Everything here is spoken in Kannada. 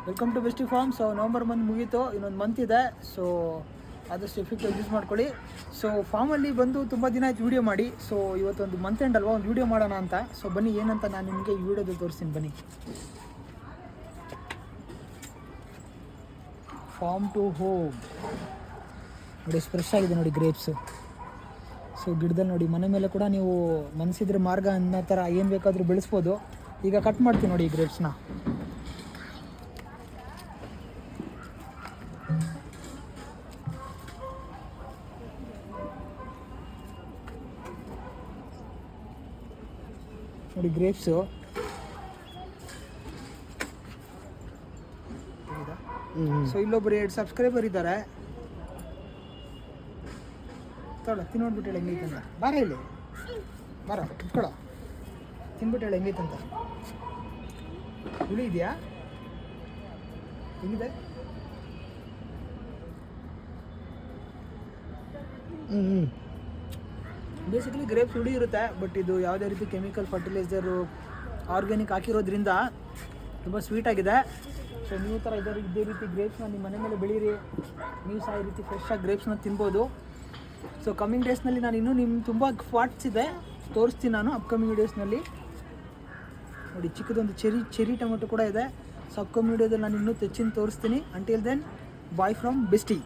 Welcome to bestie farm. So November month ಮುಗೀತು, ಇನ್ನೊಂದು ಮಂತ್ ಇದೆ. ಸೊ ಆದಷ್ಟು ಎಫೆಕ್ಟಿವ್ ಯೂಸ್ ಮಾಡ್ಕೊಳ್ಳಿ. ಸೊ ಫಾರ್ಮಲ್ಲಿ ಬಂದು ತುಂಬ ದಿನ ಆಯ್ತು ವೀಡಿಯೋ ಮಾಡಿ. ಸೊ ಇವತ್ತೊಂದು ಮಂತ್ ಎಂಡ್ ಅಲ್ವಾ, ಒಂದು ವೀಡಿಯೋ ಮಾಡೋಣ ಅಂತ. ಸೊ ಬನ್ನಿ, ಏನಂತ ನಾನು ನಿಮಗೆ ಈ ವಿಡಿಯೋದಲ್ಲಿ ತೋರಿಸ್ತೀನಿ ಬನ್ನಿ. ಫಾರ್ಮ್ ಟು ಹೋಮ್ ನೋಡಿ, ಫ್ರೆಶ್ ಆಗಿದೆ ನೋಡಿ ಗ್ರೇಪ್ಸು. ಸೊ ಗಿಡದಲ್ಲಿ ನೋಡಿ, ಮನೆ ಮೇಲೆ ಕೂಡ ನೀವು ಮನಸ್ಸಿದ್ರೆ ಮಾರ್ಗ ಅನ್ನೋ ಥರ ಏನು ಬೇಕಾದರೂ ಬೆಳೆಸ್ಬೋದು. ಈಗ ಕಟ್ ಮಾಡ್ತೀನಿ ನೋಡಿ ಈ ಗ್ರೇಪ್ಸ್ನ. ನೋಡಿ ಗ್ರೇಪ್ಸು ಸೊ ಇಲ್ಲೊಬ್ಬರು 2 ಸಬ್ಸ್ಕ್ರೈಬರ್ ಇದ್ದಾರೆ. ತೊಳ ತಿನ್ನೋಡ್ಬಿಟ್ಟು ಹೇಳಿ ಹೆಂಗೈತಂತ. ಬಾರ ಇಲ್ಲಿ ಬಾರ ಇಟ್ಕೊಳ, ತಿನ್ಬಿಟ್ಟು ಹೇಳಿ ಹೆಂಗೈತಂತ. ಹುಳಿ ಇದೆಯಾ? ಹೆಂಗಿದೆ? ಬೇಸಿಕಲಿ ಗ್ರೇಪ್ಸ್ ಹುಳಿ ಇರುತ್ತೆ, ಬಟ್ ಇದು ಯಾವುದೇ ರೀತಿ ಕೆಮಿಕಲ್ ಫರ್ಟಿಲೈಸರು ಆರ್ಗ್ಯಾನಿಕ್ ಹಾಕಿರೋದ್ರಿಂದ ತುಂಬ ಸ್ವೀಟಾಗಿದೆ. ಸೊ ನೀವು ಥರ ಇದೇ ರೀತಿ ಗ್ರೇಪ್ಸ್ನ ನಿಮ್ಮ ಮನೆ ಮೇಲೆ ಬೆಳೀರಿ, ನೀವು ಸಹ ಈ ರೀತಿ ಫ್ರೆಶ್ಶಾಗಿ ಗ್ರೇಪ್ಸ್ನ ತಿನ್ಬೋದು. ಸೊ ಕಮ್ಮಿಂಗ್ ಡೇಸ್ನಲ್ಲಿ ನಾನು ಇನ್ನೂ ನಿಮ್ಮ ತುಂಬ ಫಾಟ್ಸ್ ಇದೆ, ತೋರಿಸ್ತೀನಿ ನಾನು ಅಪ್ಕಮಿಂಗ್ ವೀಡಿಯೋಸ್ನಲ್ಲಿ. ನೋಡಿ ಚಿಕ್ಕದೊಂದು ಚೆರಿ ಟೊಮೆಟೊ ಕೂಡ ಇದೆ. ಸೊ ಅಪ್ಕಮಿಂಗ್ ವೀಡಿಯೋದಲ್ಲಿ ನಾನು ಇನ್ನೂ ತೆಚ್ಚಿನ ತೋರಿಸ್ತೀನಿ. Until then, bye from bestie.